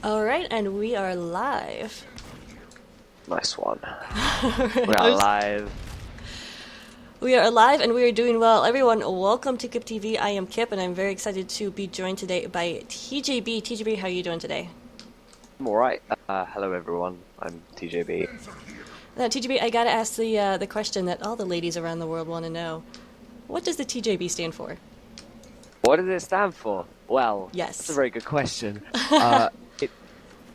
Alright, and we are live. Nice one. We are live. We are alive and we are doing well. Everyone, welcome to Kip TV. I am Kip and I'm very excited to be joined today by TJB. TJB, how are you doing today? I'm alright. Hello everyone, I'm TJB. Now, TJB, I gotta ask the question that all the ladies around the world want to know. What does the TJB stand for? What does it stand for? Well, yes, that's a very good question.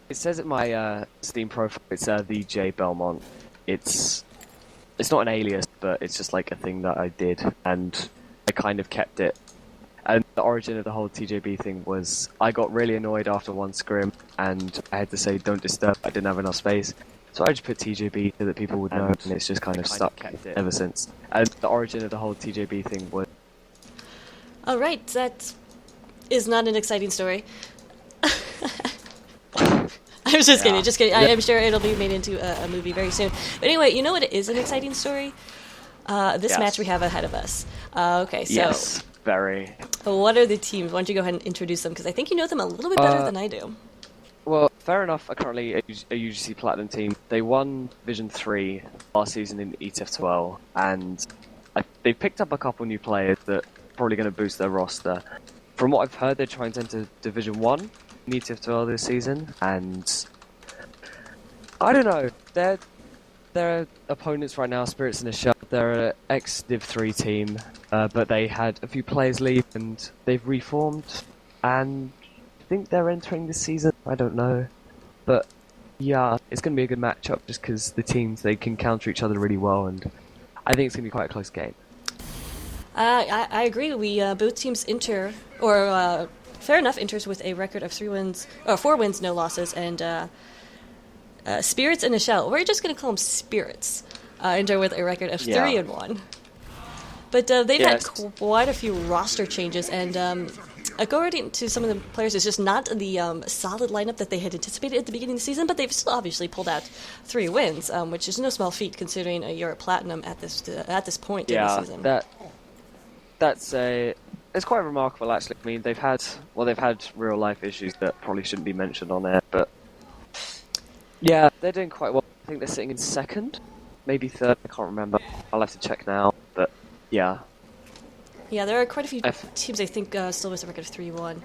It says at my Steam profile, it's the J Belmont. It's not an alias, but it's just like a thing that I did, and I kind of kept it. And the origin of the whole TJB thing was I got really annoyed after one scrim, and I had to say don't disturb. I didn't have enough space, so I just put TJB so that people would know, and it's just kind of stuck ever since. And the origin of the whole TJB thing was. All right, that is not an exciting story. I was just kidding, just kidding. I am sure it'll be made into a movie very soon. But anyway, you know what is an exciting story? This match we have ahead of us. Okay, so... Yes, very. What are the teams? Why don't you go ahead and introduce them? Because I think you know them a little bit better than I do. Well, fair enough. I'm currently a UGC Platinum team. They won Division 3 last season in ETF12, and they've picked up a couple new players that are probably going to boost their roster. From what I've heard, they're trying to enter Division 1 in ETF12 this season, and I don't know. Their opponents right now, Spirits in a Shell, they're an ex-Div 3 team, but they had a few players leave and they've reformed, and I think they're entering this season. I don't know, but yeah, it's going to be a good matchup just because the teams, they can counter each other really well, and I think it's going to be quite a close game. I agree. We both teams enter, or fair enough, enters with a record of 4 wins, no losses, and Spirits in a Shell. We're just going to call them Spirits. Enter with a record of 3-1. But they've had quite a few roster changes, and according to some of the players, it's just not the solid lineup that they had anticipated at the beginning of the season, but they've still obviously pulled out 3 wins, which is no small feat considering you're at Platinum at this point in the season. It's quite remarkable, actually. I mean, they've had real life issues that probably shouldn't be mentioned on air, but yeah, they're doing quite well. I think they're sitting in 2nd, maybe 3rd. I can't remember. I'll have to check now, but yeah. Yeah, there are quite a few teams I think still with a record of 3-1.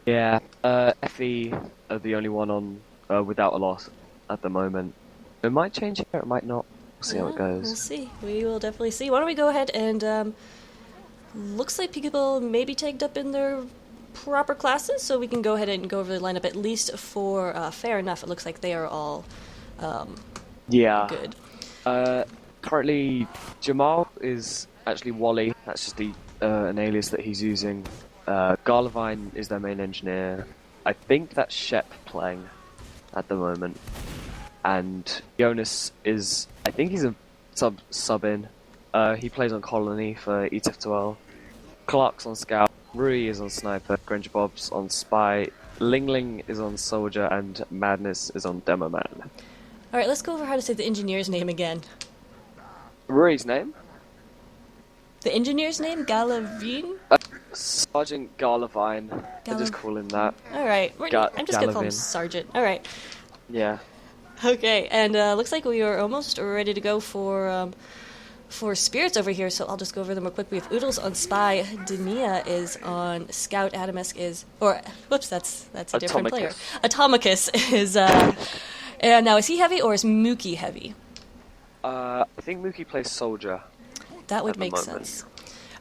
Yeah, FE are the only one on without a loss at the moment. It might change here, it might not. We'll see how it goes. We'll see. We will definitely see. Why don't we go ahead and looks like people may be tagged up in their proper classes, so we can go ahead and go over the lineup at least for fair enough. It looks like they are all good. Currently, Jamal is actually Wally. That's just an alias that he's using. Garlevine is their main engineer. I think that's Shep playing at the moment. And Jonas is, I think he's a sub-in. He plays on Colony for ETF12. Clark's on Scout, Rui is on Sniper, Granger Bob's on Spy, Ling Ling is on Soldier, and Madness is on Demo Man. Alright, let's go over how to say the engineer's name again. Rui's name? The engineer's name? Galavine? Sergeant Garlevine. I just call him that. Alright, I'm just going to call him Sergeant. Alright. Yeah. Okay, and looks like we are almost ready to go for Spirits over here, so I'll just go over them real quick. We have Oodles on Spy, Dania is on Scout, Adamesk is, that's a different player. Atomicus is, now is he heavy or is Mookie heavy? I think Mookie plays Soldier. That would make sense.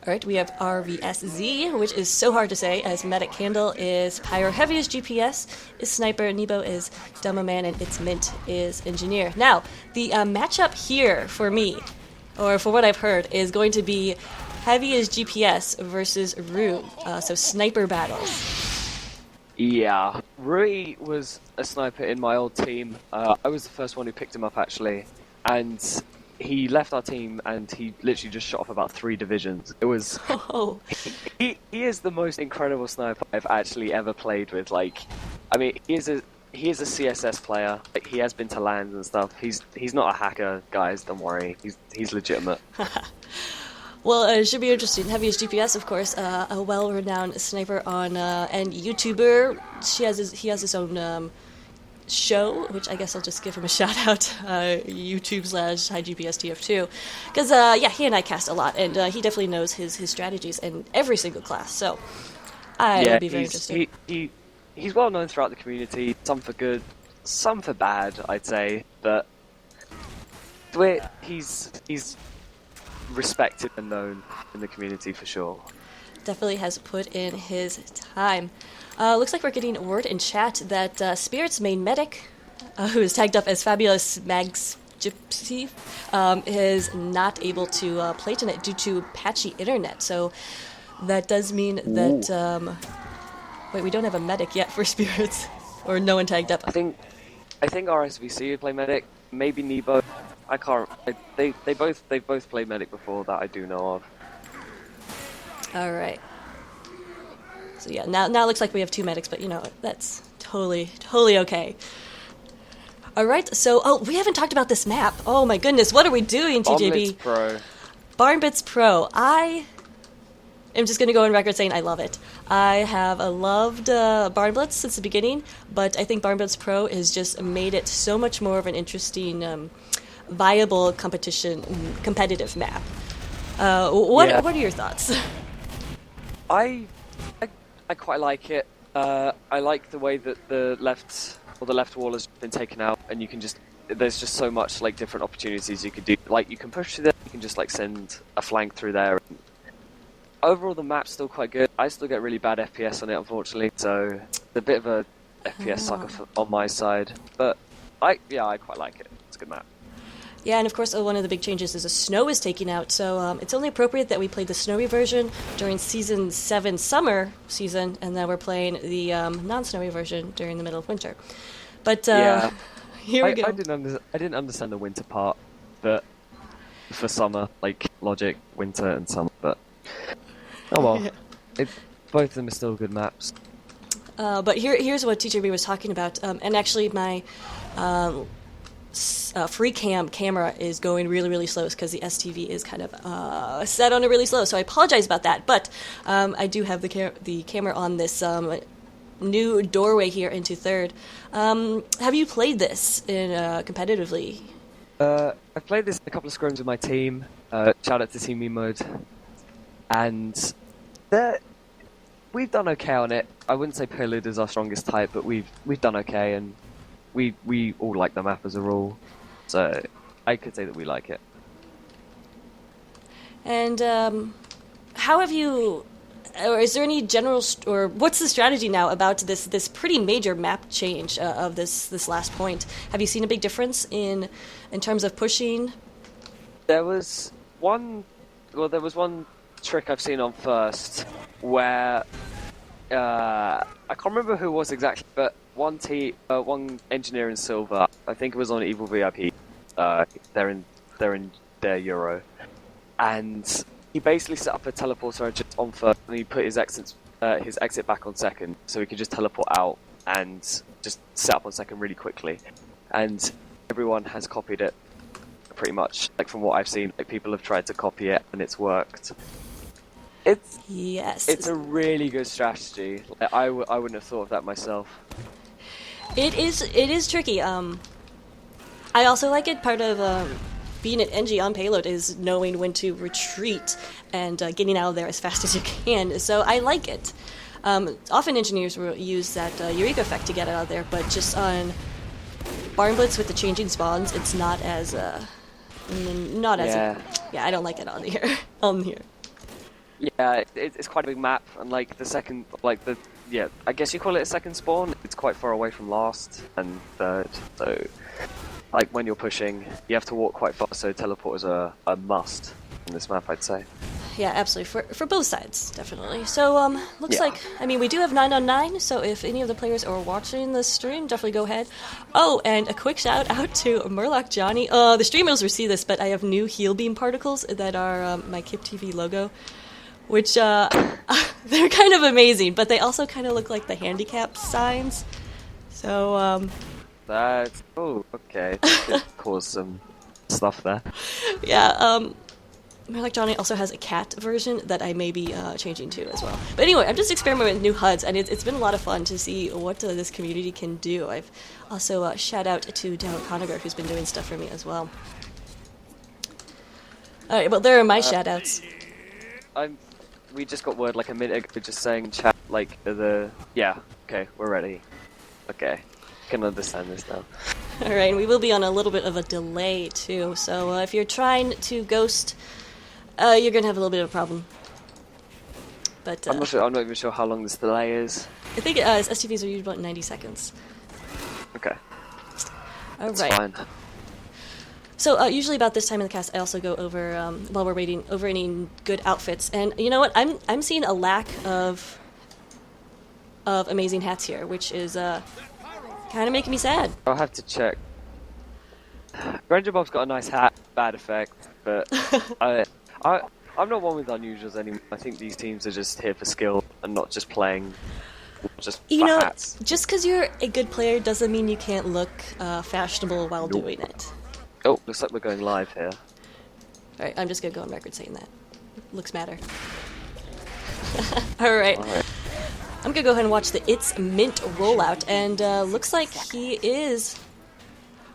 Alright, we have RVSZ, which is so hard to say, as Medic Candle is Pyro, Heavy is GPS, is Sniper, Nebo is Demo Man, and It's Mint is Engineer. Now, the matchup here for me, or for what I've heard, is going to be Heavy is GPS versus Rue, so sniper battles. Yeah, Rui was a sniper in my old team. I was the first one who picked him up, actually, and he left our team and he literally just shot off about 3 divisions. It was... Oh. He is the most incredible sniper I've actually ever played with. Like, I mean, he is a CSS player. Like, he has been to LANs and stuff. He's not a hacker, guys. Don't worry. He's legitimate. Well, it should be interesting. Heaviest GPS, of course, a well-renowned sniper on and YouTuber. He has his own show, which I guess I'll just give him a shout out. YouTube/High GPS TF2, because yeah, he and I cast a lot, and he definitely knows his strategies in every single class. So I'd be very interested. He's well known throughout the community. Some for good, some for bad, I'd say. But he's respected and known in the community for sure. Definitely has put in his time. Looks like we're getting word in chat that Spirit's main medic, who is tagged up as Fabulous Mags Gypsy, is not able to play tonight due to patchy internet. So that does mean that... wait, we don't have a medic yet for Spirits, or no one tagged up. I think RSVC would play medic. Maybe Nebo. I can't. They've both played medic before that I do know of. All right. So yeah, now it looks like we have two medics, but you know that's totally okay. All right. So we haven't talked about this map. Oh my goodness, what are we doing, TJB? Barnblitz Pro. Barnblitz Pro. I am just going to go on record saying I love it. I have loved Barnblitz since the beginning, but I think Barnblitz Pro has just made it so much more of an interesting, viable competitive map. What are your thoughts? I quite like it. I like the way that the left wall has been taken out, and you can there's just so much like different opportunities you could do. Like you can push through there, you can just like send a flank through there. Overall, the map's still quite good. I still get really bad FPS on it, unfortunately, so it's a bit of a FPS sucker on my side. But I quite like it. It's a good map. Yeah, and of course, one of the big changes is the snow is taken out, so it's only appropriate that we play the snowy version during Season 7 summer season, and then we're playing the non-snowy version during the middle of winter. But here we go. I didn't understand the winter part, but for summer, like logic, winter and summer, but oh well. Yeah. Both of them are still good maps. But here's what TJB was talking about, and actually my... free camera is going really slow because the STV is kind of set on a really slow, so I apologize about that. But I do have the camera on this new doorway here into third. Have you played this competitively? I've played this in a couple of scrims with my team. Shout out to Team Me Mode, and we've done okay on it. I wouldn't say Prelude is our strongest type, but we've done okay, and we all like the map as a rule, so I could say that we like it. And how have you, or is there any general, or what's the strategy now about this pretty major map change of this last point? Have you seen a big difference in terms of pushing? There was one trick I've seen on first where I can't remember who it was exactly, but one engineer in silver, I think it was on Evil VIP. They're in their Euro, and he basically set up a teleporter just on first, and he put his exit back on second, so he could just teleport out and just set up on second really quickly. And everyone has copied it, pretty much. Like from what I've seen, like people have tried to copy it, and it's worked. It's a really good strategy. Like, I wouldn't have thought of that myself. It is tricky. I also like it. Part of being an NG on payload is knowing when to retreat and getting out of there as fast as you can. So I like it. Often engineers will use that Eureka effect to get out of there, but just on Barnblitz with the changing spawns, it's not as I don't like it on here. Yeah, it's quite a big map, and like the second, I guess you call it a second spawn. It's quite far away from last and third, so like when you're pushing, you have to walk quite fast. So teleport is a must in this map, I'd say. Yeah, absolutely for both sides, definitely. So looks like we do have 9-on-9. So if any of the players are watching the stream, definitely go ahead. Oh, and a quick shout out to Murloc Johnny. The streamers will see this, but I have new heel beam particles that are my Kip TV logo, which they're kind of amazing, but they also kind of look like the handicap signs. So okay. It caused some stuff there. Yeah. My electronic also has a cat version that I may be changing to as well. But anyway, I'm just experimenting with new HUDs, and it's been a lot of fun to see what this community can do. I've also shout out to Darryl Conager, who's been doing stuff for me as well. All right, well, there are my shout outs. We just got word like a minute ago just saying chat like yeah, okay, we're ready. Okay, can understand this now. All right, and we will be on a little bit of a delay too, so if you're trying to ghost, you're gonna have a little bit of a problem. But I'm not even sure how long this delay is. I think STVs are usually about 90 seconds. Okay. All That's right. fine. So usually about this time in the cast, I also go over while we're waiting over any good outfits, and you know what? I'm seeing a lack of amazing hats here, which is kind of making me sad. I'll have to check. Ranger Bob's got a nice hat, bad effect, but I'm not one with unusuals anymore. I think these teams are just here for skill and not just playing. Just you know, hats. Just because you're a good player doesn't mean you can't look fashionable while doing it. Oh, looks like we're going live here. Alright, I'm just gonna go on record saying that. Looks matter. Alright. I'm gonna go ahead and watch the It's Mint rollout, and looks like he is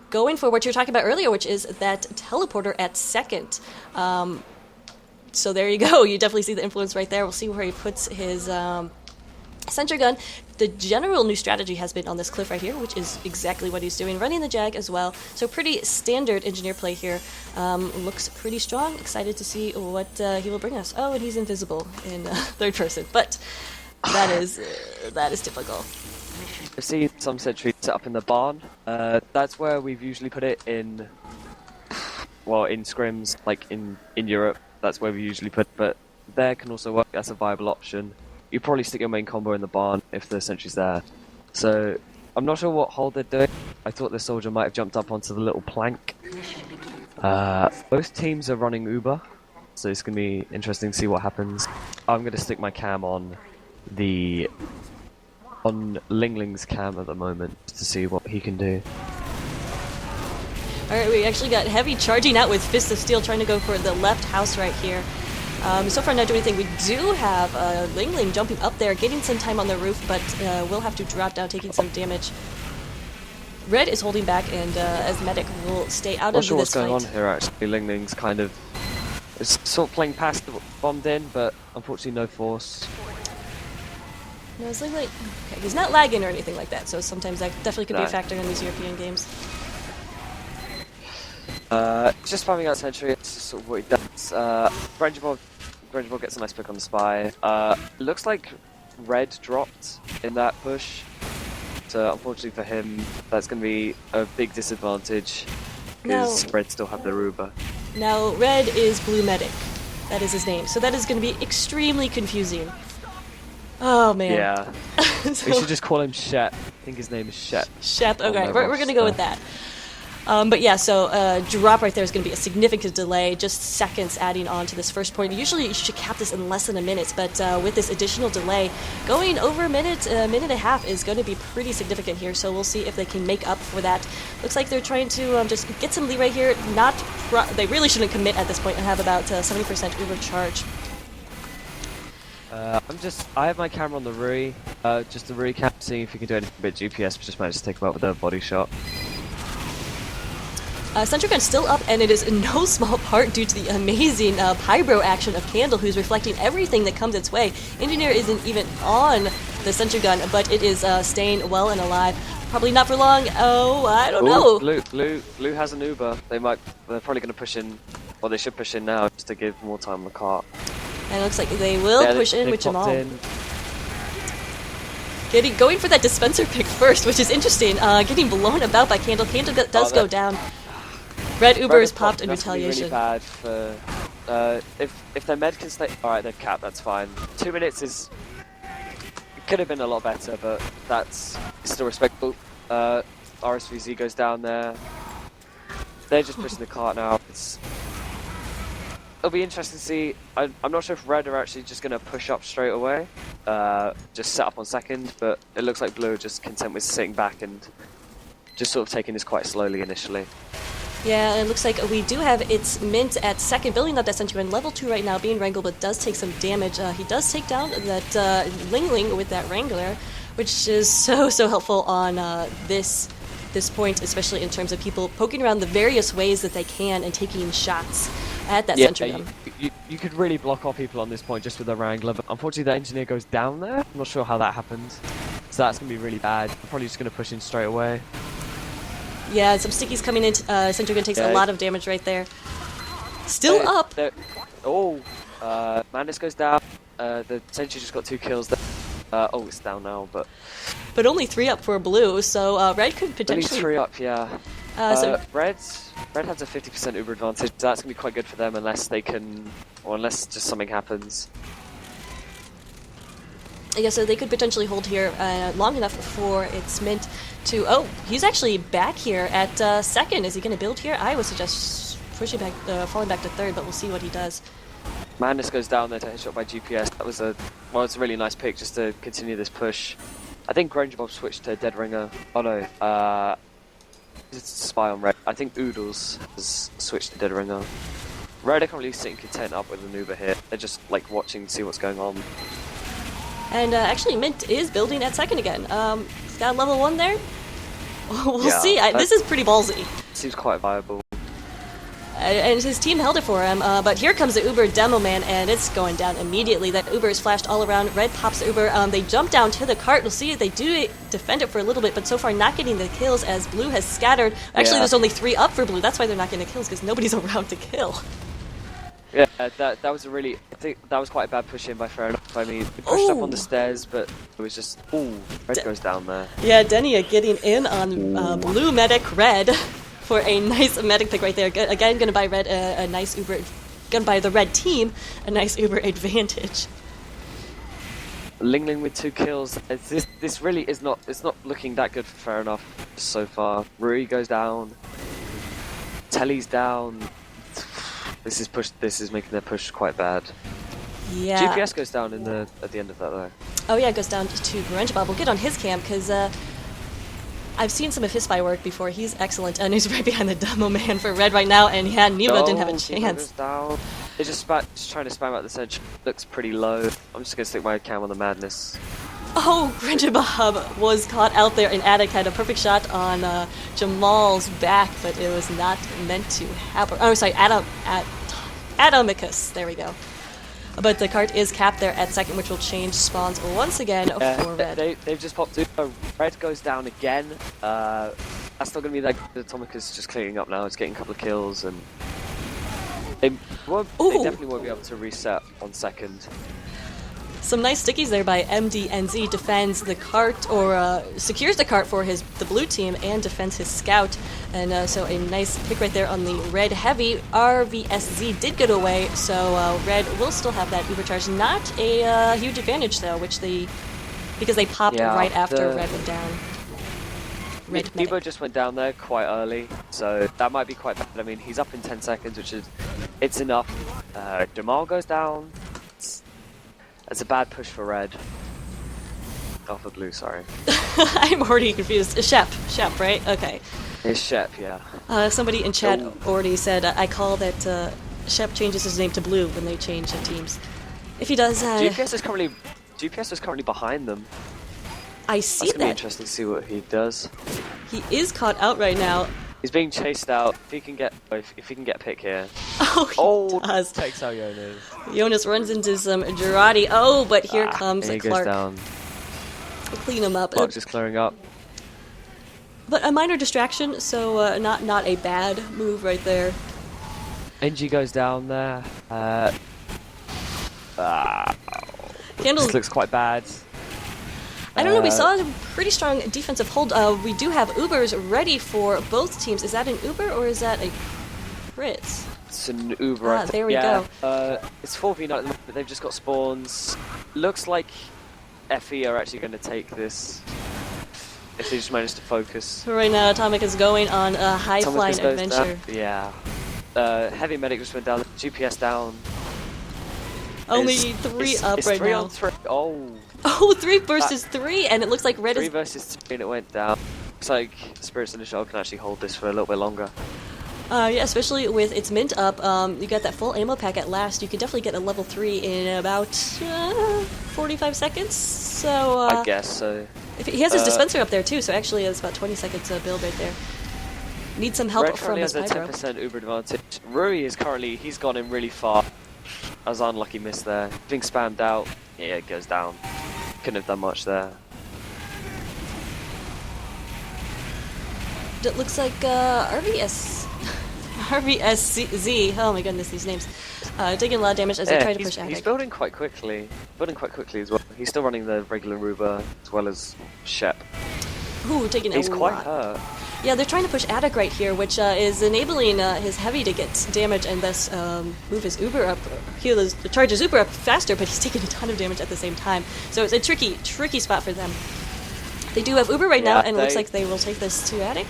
going for what you were talking about earlier, which is that teleporter at second. So there you go. You definitely see the influence right there. We'll see where he puts his sentry gun. The general new strategy has been on this cliff right here, which is exactly what he's doing, running the Jag as well. So pretty standard engineer play here. Looks pretty strong. Excited to see what he will bring us. Oh, and he's invisible in third person, but that is typical. I've seen some sentries set up in the barn. That's where we've usually put it in scrims, like in Europe. That's where we usually put it, but there can also work as a viable option. You probably stick your main combo in the barn if the sentry's there. So I'm not sure what hold they're doing. I thought the soldier might have jumped up onto the little plank. Both teams are running Uber, so it's going to be interesting to see what happens. I'm going to stick my cam on Lingling's cam at the moment to see what he can do. Alright, we actually got Heavy charging out with Fist of Steel, trying to go for the left house right here. So far not doing anything. We do have Lingling jumping up there, getting some time on the roof, but will have to drop down, taking some damage. Red is holding back, and as Medic will stay out of this fight. Not sure what's going on here, actually. Lingling's kind of sort of playing past the bombed in, but unfortunately no force. No, it's okay, he's not lagging or anything like that, so sometimes that definitely could be a factor in these European games. Just farming out sentry, it's just sort of what he does. Ranger Ball gets a nice pick on the spy. Looks like Red dropped in that push, so unfortunately for him, that's going to be a big disadvantage, because Red still have their Uber. Now, Red is Blue Medic. That is his name, so that is going to be extremely confusing. Oh, man. Yeah. So we should just call him Shep. I think his name is Shep. Shep, okay, we're going to go with that. But yeah, so drop right there is going to be a significant delay, just seconds adding on to this first point. Usually you should cap this in less than a minute, but with this additional delay, going over a minute and a half is going to be pretty significant here, so we'll see if they can make up for that. Looks like they're trying to just get some leeway here. They really shouldn't commit at this point and have about 70% Uber charge. I have my camera on the Rui, just the Rui cam, seeing if you can do anything with GPS, but just managed to take him out with a body shot. Sentry Gun still up, and it is in no small part due to the amazing Pybro action of Candle, who's reflecting everything that comes its way. Engineer isn't even on the Sentry Gun, but it is staying well and alive. Probably not for long. Oh, I don't know. Blue has an Uber. They're probably going to push in, or they should push in now, just to give more time on the cart. And it looks like they will push in with Jamal. Going for that dispenser pick first, which is interesting. Getting blown about by Candle. Candle does go down. Red Uber is popped in retaliation. Really bad for if their med can stay. All right, they've capped. That's fine. 2 minutes it could have been a lot better, but that's still respectable. RSVZ goes down there. They're just pushing the cart now. It'll be interesting to see. I'm not sure if Red are actually just going to push up straight away, just set up on second, but it looks like Blue are just content with sitting back and just sort of taking this quite slowly initially. Yeah, and it looks like we do have its Mint at second, building up that sentry gun. Level 2 right now, being wrangled, but does take some damage. He does take down that Ling Ling with that Wrangler, which is so helpful on this point, especially in terms of people poking around the various ways that they can and taking shots at that sentry gun. You could really block off people on this point just with a Wrangler, but unfortunately that engineer goes down there. I'm not sure how that happened, so that's going to be really bad. I'm probably just going to push in straight away. Yeah, some stickies coming in. Sentry gun takes a lot of damage right there. Still up. Madness goes down. The sentry just got 2 kills there. It's down now, but only 3 up for blue, so red could potentially... Only 3 up, yeah. Red has a 50% Uber advantage. That's going to be quite good for them unless they can... or unless just something happens. I guess so they could potentially hold here long enough for its Mint to... Oh, he's actually back here at second. Is he going to build here? I would suggest pushing back, falling back to third, but we'll see what he does. Madness goes down there to headshot by GPS. That was it's a really nice pick just to continue this push. I think Granger Bob switched to Dead Ringer. Oh no, it's Spy on Red. I think Oodles has switched to Dead Ringer. Red are currently sitting content up with an Uber here. They're just like watching to see what's going on. And actually Mint is building at second again. He's got level 1 there. We'll see. This is pretty ballsy. Seems quite viable. And his team held it for him, but here comes the Uber Demo Man, and it's going down immediately. That Uber is flashed all around. Red pops the Uber. They jump down to the cart. We'll see they do defend it for a little bit, but so far not getting the kills as Blue has scattered. Actually, there's only 3 up for Blue. That's why they're not getting the kills, because nobody's around to kill. Yeah, that was a really... I think that was quite a bad push in by Fair Enough. I mean, he pushed up on the stairs, but it was just... Red goes down there. Yeah, Denia getting in on Blue Medic Red. For a nice medic pick right there. Again, gonna buy Red a nice Uber. Gonna buy the Red team a nice Uber advantage. Ling Ling with 2 kills. This really is not. It's not looking that good for Fair Enough so far. Rui goes down. Telly's down. This is making their push quite bad. Yeah. GPS goes down at the end of that though. Oh yeah, it goes down to Granger Bob. We'll get on his cam because. I've seen some of his spy work before. He's excellent, and he's right behind the Demo Man for Red right now, and yeah, Neva didn't have a chance. Down. They're just trying to spam out the edge. Looks pretty low. I'm just going to stick my cam on the Madness. Oh, Granger Bob was caught out there, and Attic had a perfect shot on Jamal's back, but it was not meant to happen. Oh, sorry, Atomicus. There we go. But the cart is capped there at second, which will change spawns once again for Red. They've just popped through. Red goes down again. That's not going to be like the Atomicus just cleaning up now. It's getting a couple of kills, and they definitely won't be able to reset on second. Some nice stickies there by MDNZ. Defends the cart, or secures the cart for the blue team, and defends his scout. And so a nice pick right there on the Red Heavy. RVSZ did get away, so Red will still have that Uber charge. Not a huge advantage though, because they popped right after Red went down. Nebo just went down there quite early, so that might be quite bad. I mean, he's up in 10 seconds, it's enough. Jamal goes down. That's a bad push for Red. Oh, for Blue, sorry. I'm already confused. Shep, right? Okay. It's Shep, yeah. Somebody in chat already said, I call that Shep changes his name to Blue when they change the teams. If he does... GPS is currently behind them. I see That's going to be interesting to see what he does. He is caught out right now. He's being chased out. If he can get a pick here. Oh, he does. Takes out Jonas. Jonas runs into some Girardi. Oh, but here comes Clark. Clark. Goes down. Clean him up. Clark's just clearing up. But a minor distraction, so not a bad move right there. NG goes down there. This looks quite bad. I don't know, we saw a pretty strong defensive hold. We do have Ubers ready for both teams. Is that an Uber or is that a Fritz? It's an Uber. There we go. It's 4v9 at the moment, but they've just got spawns. Looks like FE are actually going to take this if they just manage to focus. So right now, Atomic is going on a high-flying adventure. Yeah. Heavy Medic just went down. GPS down. Only 3 up right three now. On 3. Oh, 3 versus 3, and it looks like Red 3 versus 3 and it went down. Looks like Spirits in the Shell can actually hold this for a little bit longer. Yeah, especially with its mint up, you got that full ammo pack at last. You could definitely get a level 3 in about 45 seconds. So I guess so. He has his dispenser up there too, so actually it's about 20 seconds build right there. Need some help Red from his has a Pyro. 10% Uber advantage. Rui is currently, he's gone in really far. That was an unlucky miss there. Being spammed out, yeah, it goes down. Couldn't have done much there. It looks like RVSZ, oh my goodness, these names, taking a lot of damage as they try to push Attic. He's building quite quickly. As well. He's still running the regular Ruba as well as Shep. Ooh, taking He's a quite lot. hurt. Yeah, they're trying to push Attic right here, which is enabling his Heavy to get damage and thus move his Uber up, charge his Uber up faster, but he's taking a ton of damage at the same time. So it's a tricky spot for them. They do have Uber right now, and it looks like they will take this to Attic.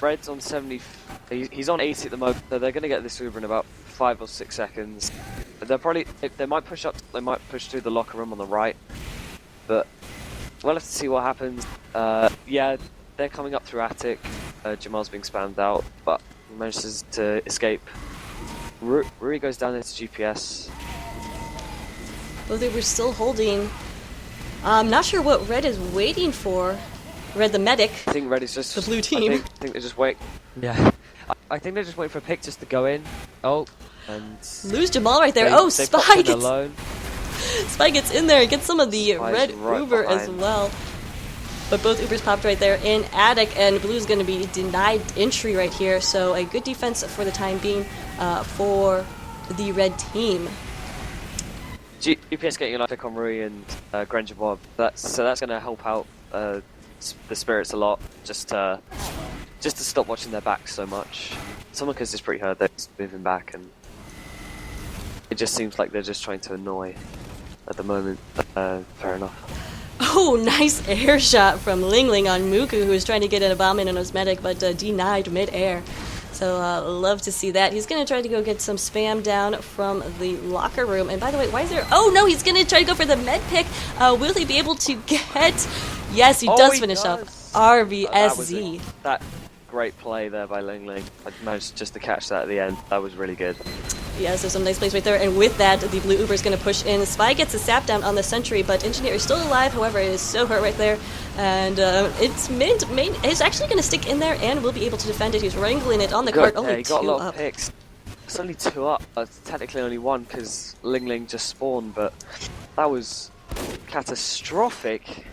Red's on 70. He's on 80 at the moment, so they're going to get this Uber in about 5 or 6 seconds. They might push up. They might push through the locker room on the right, but we'll have to see what happens. Yeah, they're coming up through Attic. Jamal's being spammed out, but he manages to escape. Rui goes down into GPS. Well, they were still holding. I'm not sure what Red is waiting for. Red the medic. I think Red is just the blue team. I think they just wait. Yeah, I think they're just waiting for a pick just to go in. Oh, and lose Jamal right there. Spy gets in there and gets some of the Red Uber as well. But both Ubers popped right there in Attic, and Blue's going to be denied entry right here. So a good defense for the time being for the Red team. GPS getting an pick on Rui and Granger Bob. That's going to help out the Spirits a lot, just to stop watching their backs so much. Someone is just pretty hurt. They're just moving back, and it just seems like they're just trying to annoy at the moment. Fair enough. Oh, nice air shot from Ling Ling on Muku, who was trying to get a bomb in on his medic, but denied mid-air. So love to see that. He's going to try to go get some spam down from the locker room. And by the way, why is there... Oh, no, he's going to try to go for the med pick. Will he be able to get... Yes, he does finish up RVSZ. That great play there by Ling Ling. I managed just to catch that at the end. That was really good. Yeah, so some nice plays right there. And with that, the blue Uber is going to push in. Spy gets a sap down on the sentry, but Engineer is still alive. However, it is so hurt right there. And it's it's actually going to stick in there and will be able to defend it. He's wrangling it on the cart. Only he got a two lot up. of picks. It's only 2 up. It's technically only 1 because Ling Ling just spawned, but that was catastrophic.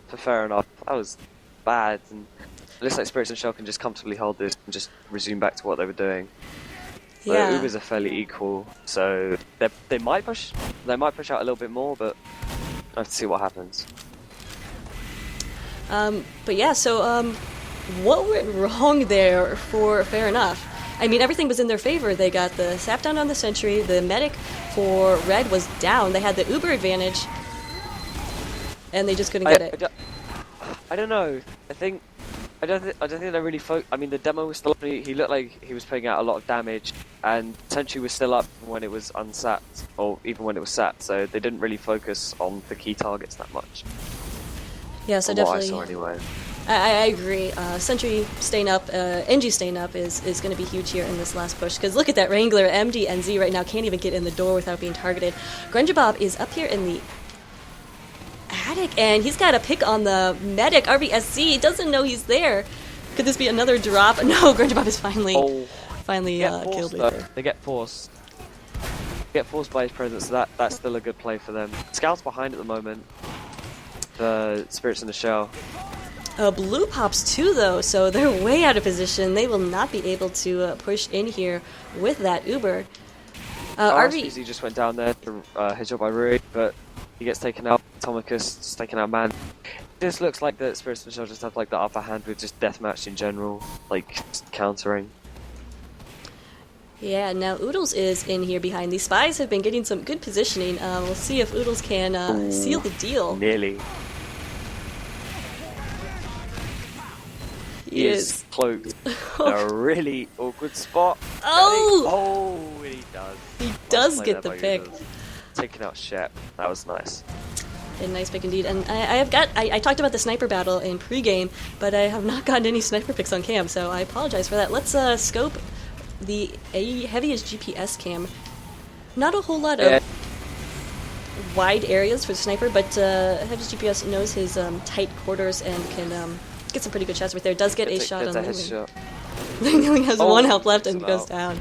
For fair enough, that was bad. And it looks like Spirits and Shell can just comfortably hold this and just resume back to what they were doing. Yeah. Ubers are fairly equal, so they might push out a little bit more, but I have to see what happens. But yeah, so what went wrong there for Fair Enough? I mean, everything was in their favor. They got the sap down on the sentry. The medic for Red was down. They had the Uber advantage, and they just couldn't get it. I don't know. I don't think they really I mean, the demo was still up. He looked like he was putting out a lot of damage, and Sentry was still up when it was unsapped, or even when it was sapped. So they didn't really focus on the key targets that much. Yeah, so from definitely. what I saw anyway. I agree. Sentry staying up, NG staying up is going to be huge here in this last push. Because look at that Wrangler, MD and Z right now can't even get in the door without being targeted. Granger Bob is up here in the Attic, and he's got a pick on the medic. RBSC doesn't know he's there. Could this be another drop? No, Granger Bob is finally killed right there. They get forced. Get forced by his presence, so that's still a good play for them. Scouts behind at the moment. The Spirits in the Shell. Blue pops too, though, so they're way out of position. They will not be able to push in here with that Uber. RBZ just went down there to hit job by Rui, but he gets taken out. Tomicus just taken out man. This looks like the Spirits and Shell just have like the upper hand with just deathmatch in general, like just countering. Yeah, now Oodles is in here behind. These spies have been getting some good positioning. We'll see if Oodles can seal the deal. Nearly. He is cloaked in a really awkward spot. Oh! He does. He does get the pick. Taking out Shep. That was nice. A nice pick indeed. And I talked about the sniper battle in pregame, but I have not gotten any sniper picks on cam, so I apologize for that. Let's scope the heaviest GPS cam. Not a whole lot of wide areas for the sniper, but heaviest GPS knows his tight quarters and can get some pretty good shots right there. Does get a shot on Lingling. Lingling has 1 health left and goes down.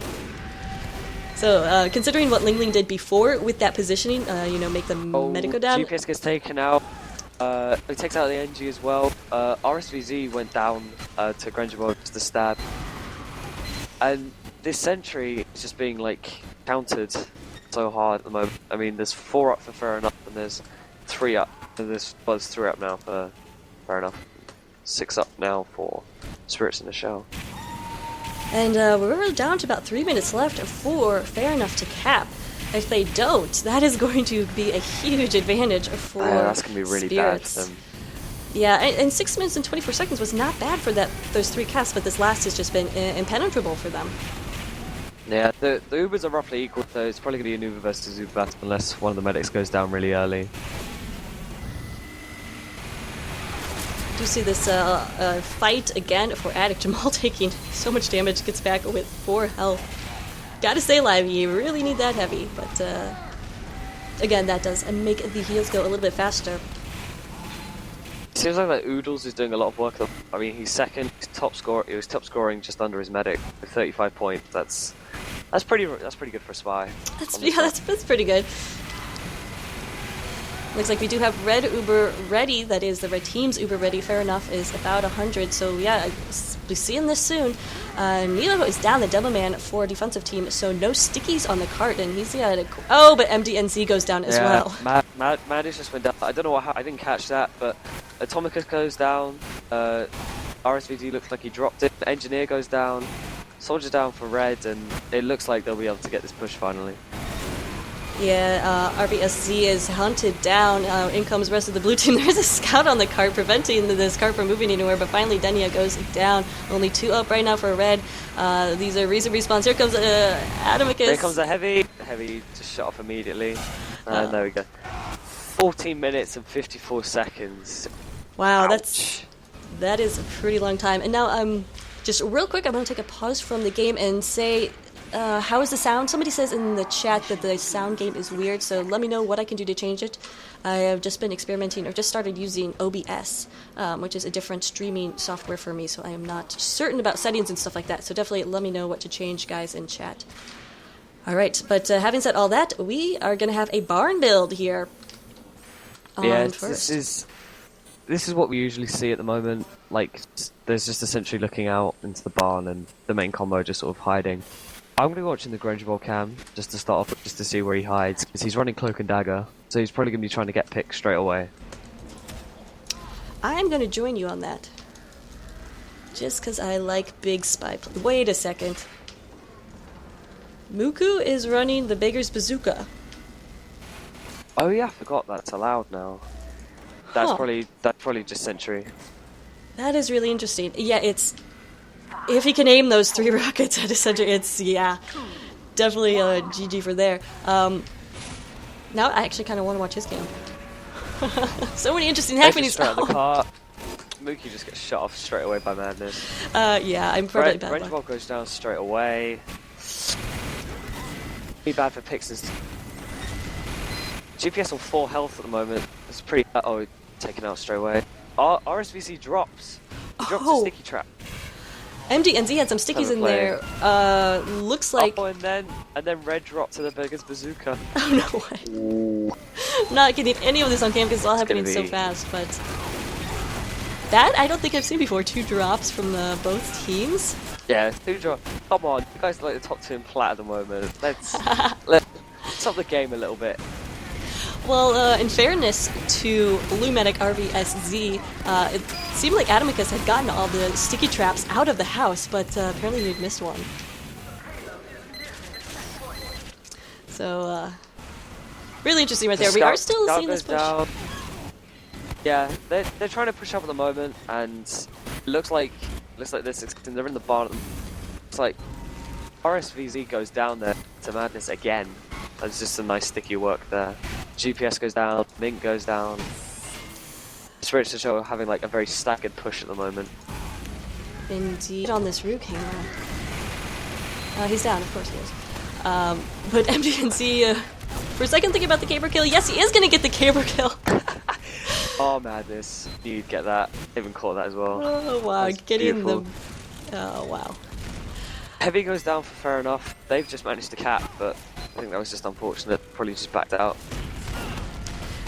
So, considering what Lingling did before with that positioning, make the medic down. GPS gets taken out. It takes out the NG as well. RSVZ went down to Grangerville just to stab. And this sentry is just being, countered so hard at the moment. I mean, there's 4 up for Fair Enough, and there's 3 up. And there's 3 up now for Fair Enough. 6 up now for Spirits in the Shell. And we're down to about 3 minutes left for Fair Enough to cap. If they don't, that is going to be a huge advantage for that's going to be really Spirits. bad for them. Yeah, and 6 minutes and 24 seconds was not bad for those 3 casts, but this last has just been impenetrable for them. Yeah, the Ubers are roughly equal, so it's probably going to be an Uber versus Uber battle unless one of the medics goes down really early. Do see this fight again for Addict. Jamal taking so much damage, gets back with 4 health. Gotta stay alive, you really need that heavy, but again, that does make the heals go a little bit faster. Seems like Oodles is doing a lot of work. I mean, he's second, he's top scorer. He was top scoring just under his medic with 35 points. That's pretty good for a spy. That's pretty good. Looks like we do have Red Uber ready, that is the Red Team's Uber ready. Fair Enough is about 100, so yeah, we'll be seeing this soon. Nilo is down the Devilman for defensive team, so no stickies on the cart, and he's but MDNZ goes down as well. Maddish just went down. I don't know I didn't catch that, but Atomicus goes down, RSVD looks like he dropped it, Engineer goes down, Soldier down for Red, and it looks like they'll be able to get this push finally. Yeah, RBSZ is hunted down. In comes the rest of the blue team. There's a scout on the cart preventing this cart from moving anywhere, but finally Denia goes down. Only 2 up right now for Red. These are recent respawns. Here comes Adamicus. Here comes a heavy. Heavy just shut off immediately. And there we go. 14 minutes and 54 seconds. Wow, Ouch. that is a pretty long time. And now, just real quick, I'm going to take a pause from the game and say, how is the sound? Somebody says in the chat that the sound game is weird, so let me know what I can do to change it. I have just been experimenting, or just started using OBS, which is a different streaming software for me, so I am not certain about settings and stuff like that, so definitely let me know what to change, guys, in chat. Alright, but having said all that, we are going to have a barn build here. This is what we usually see at the moment. There's just a sentry looking out into the barn, and the main combo just sort of hiding. I'm going to be watching the Grangerville cam, just to start off with, just to see where he hides, because he's running Cloak and Dagger, so he's probably going to be trying to get picked straight away. I'm going to join you on that. Just because I like big spy play. Wait a second. Muku is running the Beggar's Bazooka. Oh yeah, I forgot that's allowed now. That's probably just sentry. That is really interesting. Yeah, it's... If he can aim those 3 rockets at a center, it's, definitely a GG for there. Now I actually kind of want to watch his game. So many interesting happenings. The car. Mookie just gets shot off straight away by Madness. Yeah, I'm probably bad. Grangerville goes down straight away. Be bad for Pixels. GPS on 4 health at the moment. It's pretty... taken out straight away. RSVC drops. He drops a sticky trap. MDNZ had some stickies in there. Looks like... and then Red dropped to the Beggar's Bazooka. Oh, no way. Ooh. I'm not getting any of this on cam because it's all happening so fast, but... That, I don't think I've seen before. 2 drops from both teams. Yeah, 2 drops. Come on, you guys are like the top 2 in plat at the moment. Let's up the game a little bit. Well, in fairness to Blue Medic RVSZ, it seemed like Adamicus had gotten all the sticky traps out of the house, but apparently he'd missed one. So, really interesting right there. We are still seeing this push. Down. Yeah, they're trying to push up at the moment, and it looks like they're in the barn. It's like RSVZ goes down there to Madness again. That's just some nice sticky work there. GPS goes down, Mink goes down. Spirits to show having like a very staggered push at the moment. Indeed, on this Rue camera. He's down, of course he is. But MDNC, for a second thinking about the caber kill. Yes, he is going to get the caber kill. Oh, madness. You'd get that. Even caught that as well. Oh, wow. That's Getting beautiful. the... Oh, wow. Heavy goes down for fair enough. They've just managed to cap, but I think that was just unfortunate. Probably just backed out.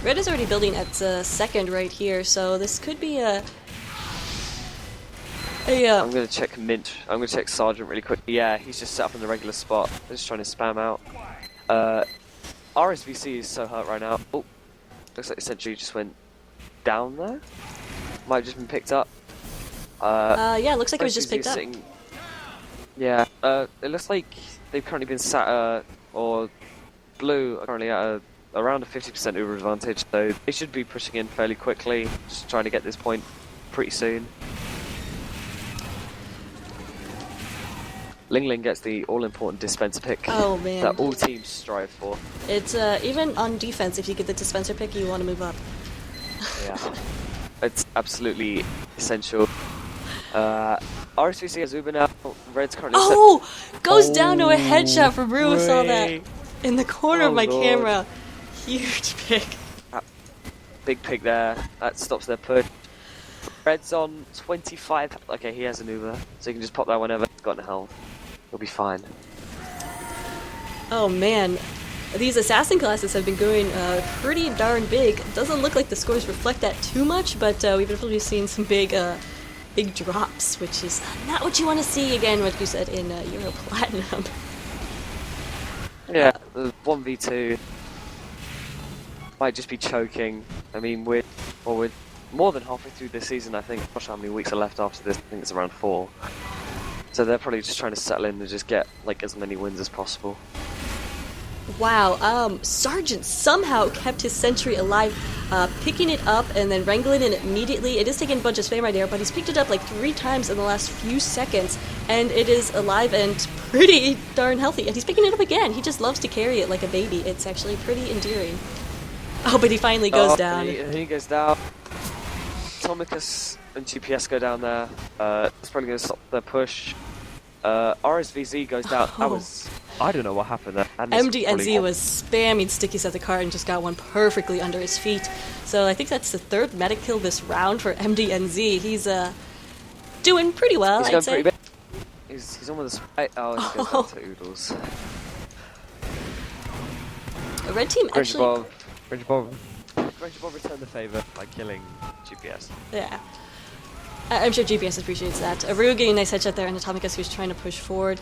Red is already building at second right here, so this could be a... I'm going to check Mint. I'm going to check Sergeant really quick. Yeah, he's just set up in the regular spot. They're just trying to spam out. RSVC is so hurt right now. Oh, looks like the sentry just went down there. Might have just been picked up. yeah, looks like it was just RSVC picked up. sitting... Yeah, it looks like they've currently been sat, or Blue are currently at around a 50% Uber advantage, so they should be pushing in fairly quickly, just trying to get this point pretty soon. Ling Ling gets the all-important dispenser pick Oh, man. that all teams strive for. It's, even on defense, if you get the dispenser pick, you want to move up. Yeah, it's absolutely essential. RSVC has Uber now. Red's currently Goes down to a headshot from Rue. Saw that way. in the corner of my Lord. camera. Huge pick. Big pick there. That stops their push. Red's on 25. Okay, he has an Uber, so he can just pop that whenever. He's got no health. He'll be fine. Oh man, these assassin classes have been going pretty darn big. Doesn't look like the scores reflect that too much, but we've definitely seen some big drops, which is not what you want to see again, what you said in Euro Platinum. Yeah, the 1v2 might just be choking. I mean, we're more than halfway through this season, I think. I'm not sure how many weeks are left after this. I think it's around 4. So they're probably just trying to settle in and just get like as many wins as possible. Wow, Sergeant somehow kept his sentry alive, picking it up and then wrangling it immediately. It is taking a bunch of spam right there, but he's picked it up like 3 times in the last few seconds, and it is alive and pretty darn healthy. And he's picking it up again. He just loves to carry it like a baby. It's actually pretty endearing. Oh, but he finally goes down. He goes down. Tomicus and GPS go down there. It's probably going to stop their push. RSVZ goes down. That was... I don't know what happened there. MDNZ was spamming stickies at the cart and just got one perfectly under his feet. So I think that's the 3rd medic kill this round for MDNZ. He's doing pretty well, He's I'd going say. pretty big. He's on with a spike. Oh, he goes down to Oodles. A red team actually... Reggie Bob returned the favour by killing GPS. Yeah. I'm sure GPS appreciates that. Aru getting a nice headshot there, and Atomicus who's trying to push forward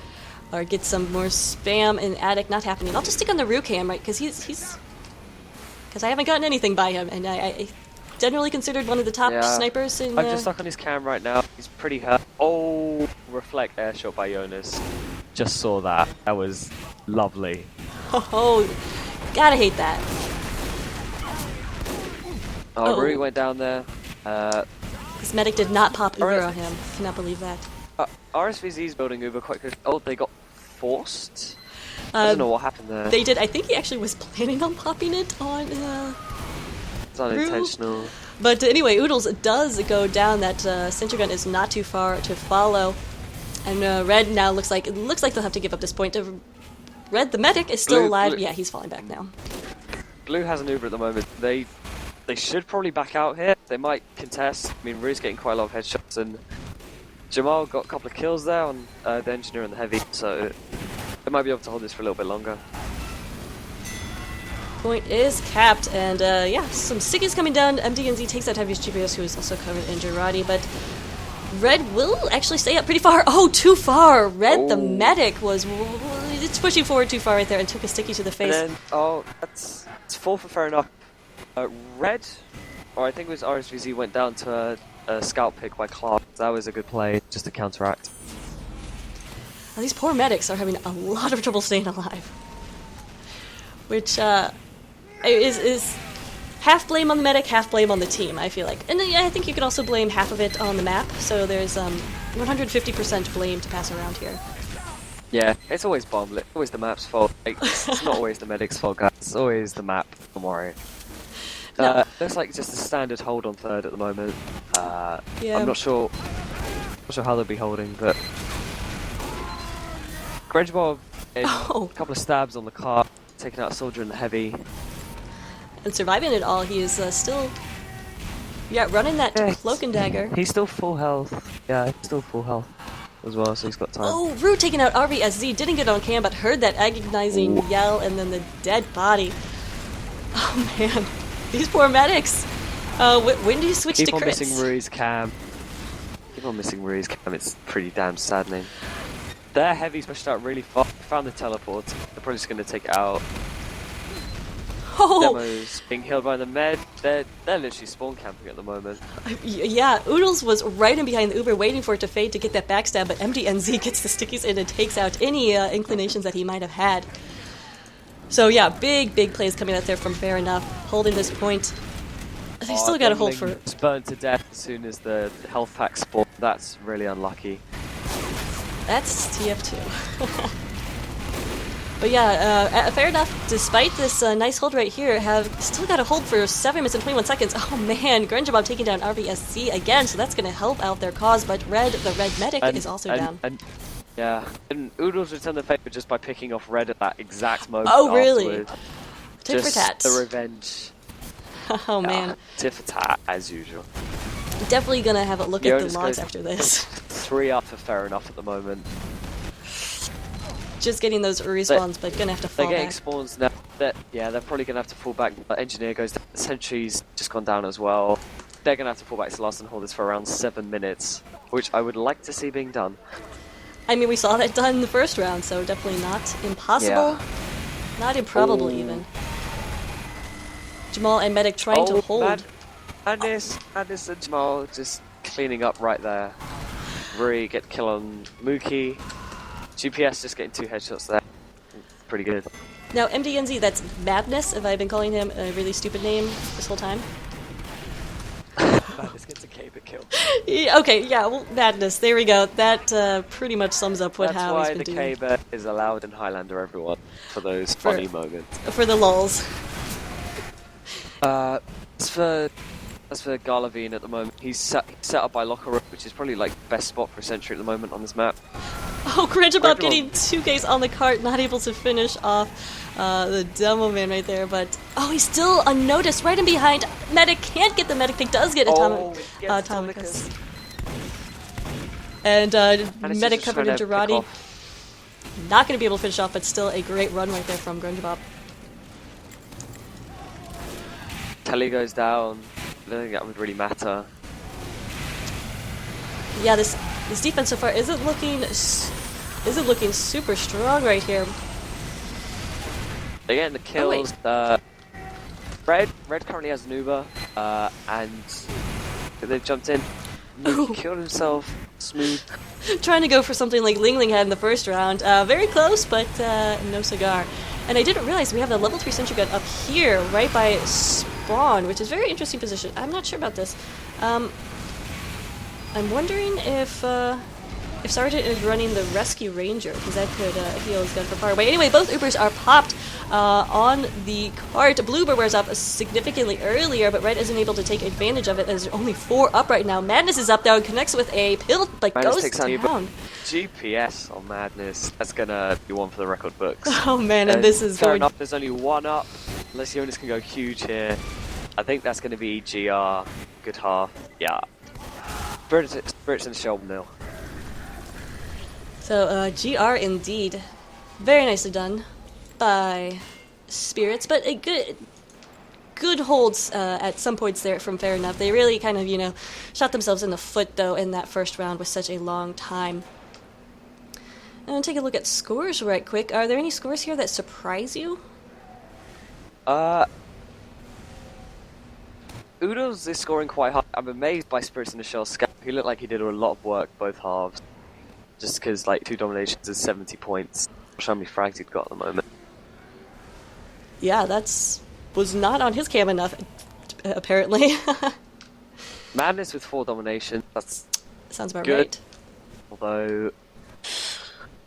or get some more spam in Attic. Not happening. I'll just stick on the Rue cam, right? Because because I haven't gotten anything by him, and I generally considered one of the top snipers in... I'm just stuck on his cam right now. He's pretty hurt. Oh, reflect airshot by Jonas. Just saw that. That was lovely. Oh, gotta hate that. Oh, Rui went down there. This medic did not pop Uber on him. Cannot believe that. RSVZ's building Uber quite good. Oh, they got forced? I don't know what happened there. They did. I think he actually was planning on popping it on... It's unintentional. But anyway, Oodles does go down. That sentry gun is not too far to follow. And Red now looks like they'll have to give up this point. Red, the medic, is still alive. Blue. Yeah, he's falling back now. Blue has an Uber at the moment. They should probably back out here. They might contest. I mean, Rue's getting quite a lot of headshots, and Jamal got a couple of kills there on the engineer and the heavy, so they might be able to hold this for a little bit longer. Point is capped, and yeah, some stickies coming down. MDNZ takes out Heavy's GPS, who is also covered in Girardi, but Red will actually stay up pretty far. Oh, too far! Red, the medic, it's pushing forward too far right there and took a sticky to the face. And then, it's 4 for fair enough. Red, or I think it was RSVZ, went down to a scout pick by Clark. That was a good play, just to counteract. Well, these poor medics are having a lot of trouble staying alive. Which is half blame on the medic, half blame on the team, I feel like. And I think you could also blame half of it on the map, so there's 150% blame to pass around here. Yeah, it's always Barnblitz. Always the map's fault. Like, it's not always the medic's fault, guys. It's always the map. Don't worry. No. Looks like just a standard hold on third at the moment. Yeah. I'm not sure how they'll be holding, but Grengebob in a couple of stabs on the cart, taking out a soldier in the heavy. And surviving it all, he is still, running that cloak and dagger. He's still full health. Yeah, he's still full health as well, so he's got time. Oh, Root taking out RVSZ, didn't get on cam, but heard that agonizing yell and then the dead body. Oh man, these poor medics. When do you switch to crits? Keep on missing Rui's cam. It's pretty damn saddening. Their heavy's pushed out really far. Found the teleport. They're probably just going to take it out. Oh! Demo's being healed by the med. They're literally spawn camping at the moment. Yeah, Oodles was right in behind the Uber waiting for it to fade to get that backstab, but MDNZ gets the stickies in and takes out any inclinations that he might have had. So yeah, big plays coming out there from Fair Enough, holding this point. They still got to hold for... It's burned to death as soon as the health pack spawned. That's really unlucky. That's TF2. But yeah, Fair Enough, despite this nice hold right here, have still got a hold for 7 minutes and 21 seconds. Oh man, Grengebob taking down RVSC again, so that's going to help out their cause, but the red medic is also down. Yeah, and Oodles returned the favour just by picking off Red at that exact moment. Oh really? Tit for just tat. The revenge. Oh man. Tit for tat, as usual. Definitely going to have a look at the logs after this. 3 up for Fair Enough at the moment. Just getting those respawns, but gonna have to fall back. They're getting back. spawns now. They're probably gonna have to fall back. But Engineer goes down. The Sentry's just gone down as well. They're gonna have to fall back to last and hold this for around 7 minutes, which I would like to see being done. I mean, we saw that done in the first round, so definitely not impossible. Yeah. Not improbable, even. Jamal and Medic trying to hold. Madness and Jamal just cleaning up right there. Rui get kill on Mookie. GPS just getting 2 headshots there. Pretty good. Now, MDNZ, that's Madness, if I've been calling him a really stupid name this whole time. Madness gets a K-bit kill. Yeah, okay, yeah, well, Madness, there we go. That pretty much sums up what how he's been doing. That's why the K-bit is allowed in Highlander, everyone, for those funny moments. For the lulz. As for Garlavine at the moment, he's set up by locker room, which is probably like best spot for a sentry at the moment on this map. Oh, Grengebob getting 2Ks on the cart, not able to finish off the demo man right there, but he's still unnoticed, right in behind. Medic can't get the medic pick, does get Atomicus. And Medic covered in Girardi. Not going to be able to finish off, but still a great run right there from Grengebob. Telly goes down. I don't think that would really matter. Yeah, this defense so far isn't looking super strong right here. They're getting the kills. Red currently has an Uber, and they've jumped in. He killed himself. Smooth. Trying to go for something like Ling Ling had in the first round. Very close, but no cigar. And I didn't realize we have the level 3 sentry gun up here, right by spawn, which is a very interesting position. I'm not sure about this. I'm wondering if Sergeant is running the Rescue Ranger, because that could heal his gun from far away. Anyway, both Ubers are popped on the cart. Bluebird wears up significantly earlier, but Red isn't able to take advantage of it as there's only 4 up right now. Madness is up there and connects with a pill, but goes down. GPS on Madness. That's gonna be one for the record books. Oh man, and this is fair going... enough, there's only 1 up. Unless Jonas can go huge here. I think that's gonna be GR. Good half. Yeah. Spirits and Shell nil. So, GR indeed. Very nicely done by Spirits, but a good holds at some points there from Fair Enough. They really kind of, shot themselves in the foot, though, in that first round with such a long time. And take a look at scores right quick. Are there any scores here that surprise you? Oodles is scoring quite high. I'm amazed by Spirits in the Shell scout. He looked like he did a lot of work both halves. Just because, 2 dominations is 70 points. I'm not sure how many frags he'd got at the moment. Yeah, was not on his cam enough, apparently. Madness with 4 dominations. That's sounds about good. right. Although,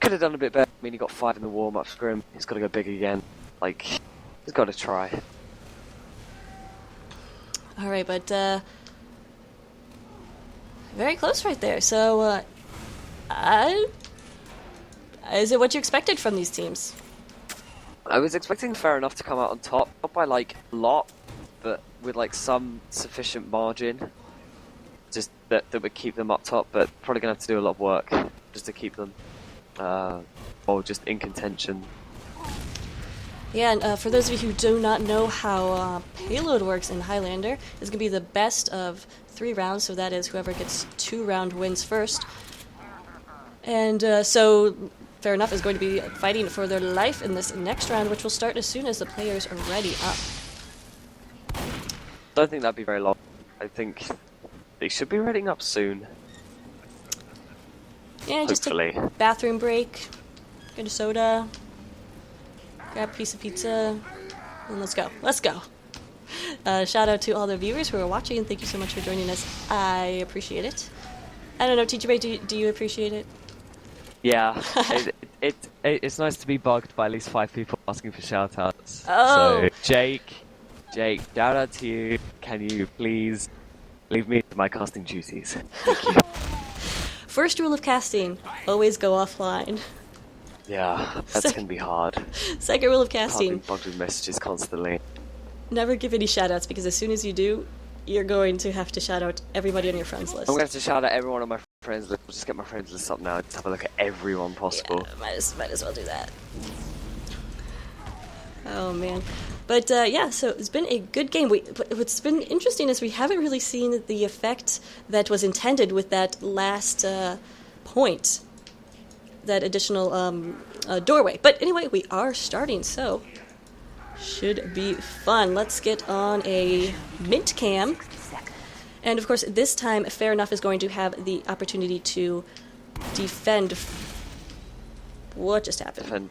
Could have done a bit better. I mean, he got 5 in the warm-up scrim. He's got to go big again. Like, he's got to try. All right, but very close right there. So, is it what you expected from these teams? I was expecting Fair Enough to come out on top, not by like a lot, but with like some sufficient margin, just that would keep them up top. But probably gonna have to do a lot of work just to keep them, or just in contention. Yeah, and for those of you who do not know how payload works in Highlander, it's going to be the best of 3 rounds, so that is whoever gets 2 round wins first. And so Fair Enough is going to be fighting for their life in this next round, which will start as soon as the players are ready up. Don't think that'd be very long. I think they should be readying up soon. Yeah, just take a bathroom break, get a soda, grab a piece of pizza, and let's go. Let's go. Shout out to all the viewers who are watching, and thank you so much for joining us. I appreciate it. I don't know, TJB, do you appreciate it? Yeah, it's nice to be bugged by at least 5 people asking for shout-outs. Oh. So, Jake, shout out to you. Can you please leave me to my casting duties? Thank you. First rule of casting, always go offline. Yeah, that's going to be hard. Second rule of casting. Can't be bugged with messages constantly. Never give any shoutouts, because as soon as you do, you're going to have to shout out everybody on your friends list. I'm going to have to shout out everyone on my friends list. I'll just get my friends list up now. Just have a look at everyone possible. Yeah, might as well do that. Oh, man. But, yeah, so it's been a good game. But what's been interesting is we haven't really seen the effect that was intended with that last point, that additional doorway. But anyway, we are starting, so should be fun. Let's get on a mint cam. And, of course, this time, Fair Enough is going to have the opportunity to defend. What just happened?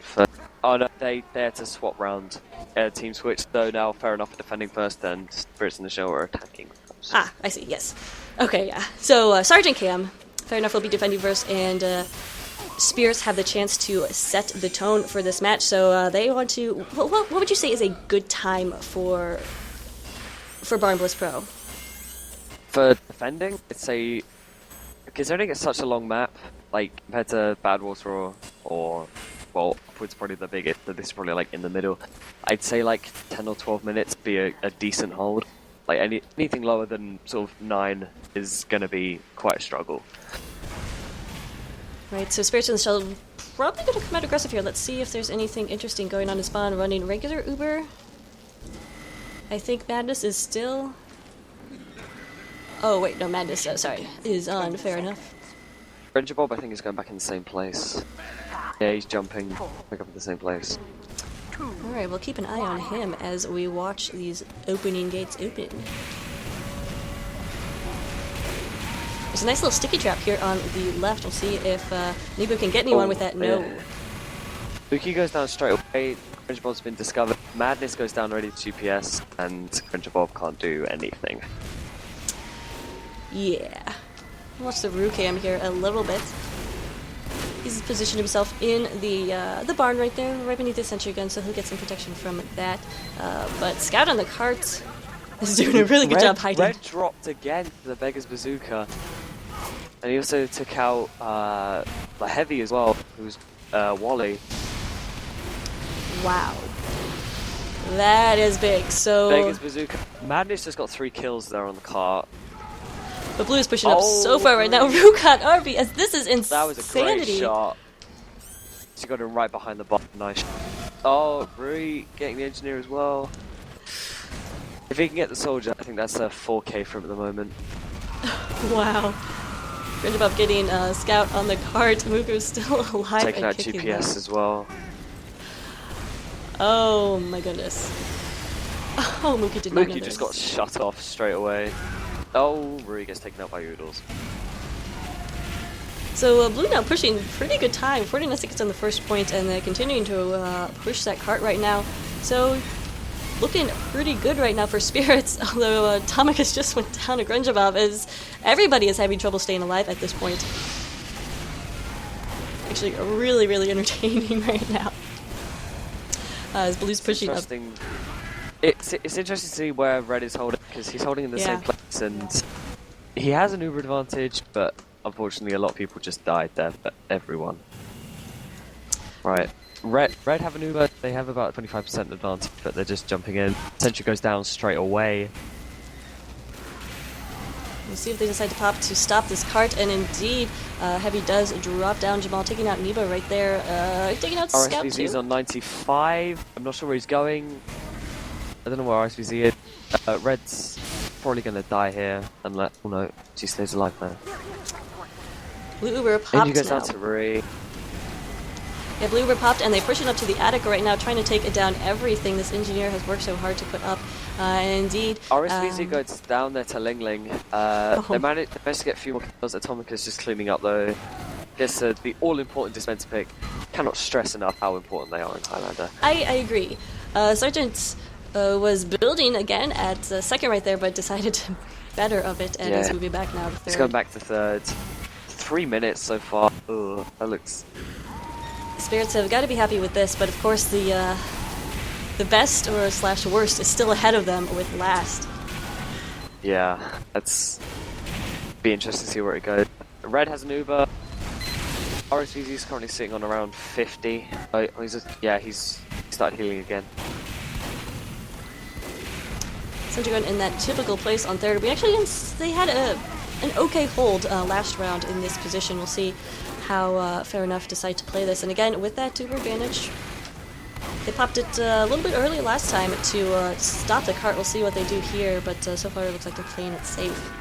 Oh no, they had to swap round, team switch, so now Fair Enough are defending first and Spirits in the Show are attacking. Ah, I see, yes. Okay, yeah. So, Sergeant Cam, Fair Enough will be defending first, and Spirits have the chance to set the tone for this match, so they want to... What would you say is a good time for Barnblitz Pro? For defending, I'd say... Considering it's such a long map, like, compared to Bad Water or well, upwards probably the biggest, so this is probably like in the middle. I'd say like 10 or 12 minutes be a decent hold. Like anything lower than sort of 9 is going to be quite a struggle. Right, so Spirits in the Shell probably going to come out aggressive here. Let's see if there's anything interesting going on in spawn. Running regular Uber. I think Madness is still... Oh, wait, no, Madness, sorry, is on. Fair enough. Ranger Bob, I think, is going back in the same place. Yeah, he's jumping back up in the same place. Alright, we'll keep an eye on him as we watch these opening gates open. There's a nice little sticky trap here on the left. We'll see if Nibu can get anyone with that. No. Yeah. Buki goes down straight away. Ranger Bob's been discovered. Madness goes down ready to GPS, and Ranger Bob can't do anything. Yeah. Watch the Rue cam here a little bit. He's positioned himself in the barn right there, right beneath the sentry gun, so he'll get some protection from that. But Scout on the cart is doing a really good job hiding. Red dropped again to the Beggar's Bazooka. And he also took out the Heavy as well, who's Wally. Wow. That is big, so... Beggar's Bazooka. Madness just got 3 kills there on the cart. But Blue is pushing up so far right now. Rukat RB, as this is insanity. That was a great shot. She got him right behind the bottom. Nice. Oh, Rui getting the engineer as well. If he can get the soldier, I think that's a 4K for him at the moment. Wow. Grindelbuff getting Scout on the cart. Muku's still alive. Taking out GPS as well. Oh my goodness. Oh, Muku did not know Muku just got shut off straight away. Oh, Rui gets taken out by Oodles. So Blue now pushing pretty good time. 49 seconds on the first point, and they're continuing to push that cart right now. So looking pretty good right now for Spirits, although Tomicus just went down to Grunjabov, as everybody is having trouble staying alive at this point. actually really, really entertaining right now. As Blue's pushing up. It's interesting to see where Red is holding, because he's holding in the same place, and he has an Uber advantage, but unfortunately a lot of people just died there, but everyone. Right. Red have an Uber, they have about 25% advantage, but they're just jumping in. Sentry goes down straight away. We'll see if they decide to pop to stop this cart, and indeed, Heavy does drop down Jamal, taking out Nebo right there, taking out Scout too. RSVZ's on 95, I'm not sure where he's going. I don't know where RSVZ is. Red's probably going to die here, unless, oh no, she stays alive now. Blue Uber popped and he goes now. down to Rui. Yeah, Blue Uber popped, and they're pushing up to the attic right now, trying to take down everything this engineer has worked so hard to put up. Indeed. RSVZ goes down there to Ling Ling. They managed to get a few more kills. Atomic is just cleaning up though. Guess the all-important dispenser pick. Cannot stress enough how important they are in Highlander. I agree. Sergeant was building again at second right there, but decided to better of it, and is moving back now to third. He's going back to third. 3 minutes so far. Ugh, that looks... Spirits have got to be happy with this, but of course the best or slash worst is still ahead of them with last. Yeah, that's be interesting to see where it goes. Red has an Uber. RSVZ is currently sitting on around 50. Oh, he's started healing again. Centrigon in that typical place on third. They had an okay hold last round in this position. We'll see how Fair Enough decide to play this. And again, with that Uber advantage, they popped it a little bit early last time to stop the cart. We'll see what they do here, but so far it looks like they're playing it safe.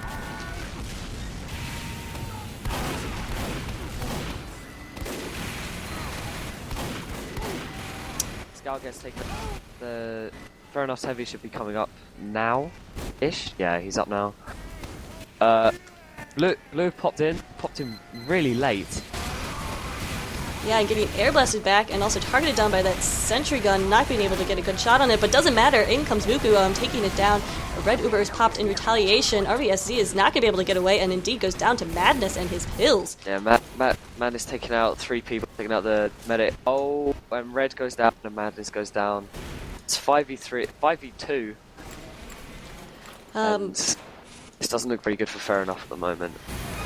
Scout gets taken. The Fair Enough's Heavy should be coming up now-ish. Yeah, he's up now. Blue popped in really late. Yeah, and getting air blasted back, and also targeted down by that sentry gun, not being able to get a good shot on it, but doesn't matter. In comes Muku, taking it down. Red Uber is popped in retaliation. RVSZ is not going to be able to get away, and indeed goes down to Madness and his pills. Yeah, Madness taking out 3 people, taking out the medic. Oh, when Red goes down and Madness goes down, it's 5v3, 5v2. And this doesn't look very good for Fair Enough at the moment.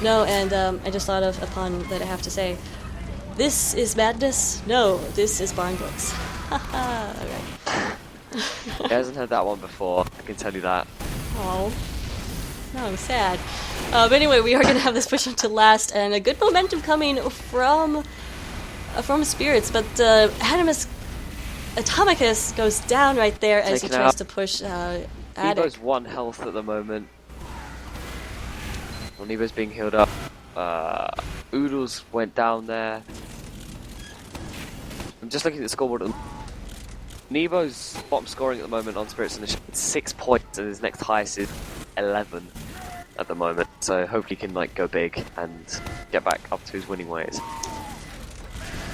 No, and I just thought of a pun that I have to say. This is Madness? No, this is Barnblitz. Haha, alright. He hasn't heard that one before, I can tell you that. Oh, no, I'm sad. But anyway, we are going to have this push up to last, and a good momentum coming from Spirits, but Atomicus goes down right there as he tries to push Attic. Nevo's 1 health at the moment. Well, Nevo's being healed up. Oodles went down there. I'm just looking at the scoreboard. Nevo's bottom scoring at the moment on Spirits Initiative 6 points, and his next highest is 11 at the moment. So hopefully he can go big and get back up to his winning ways.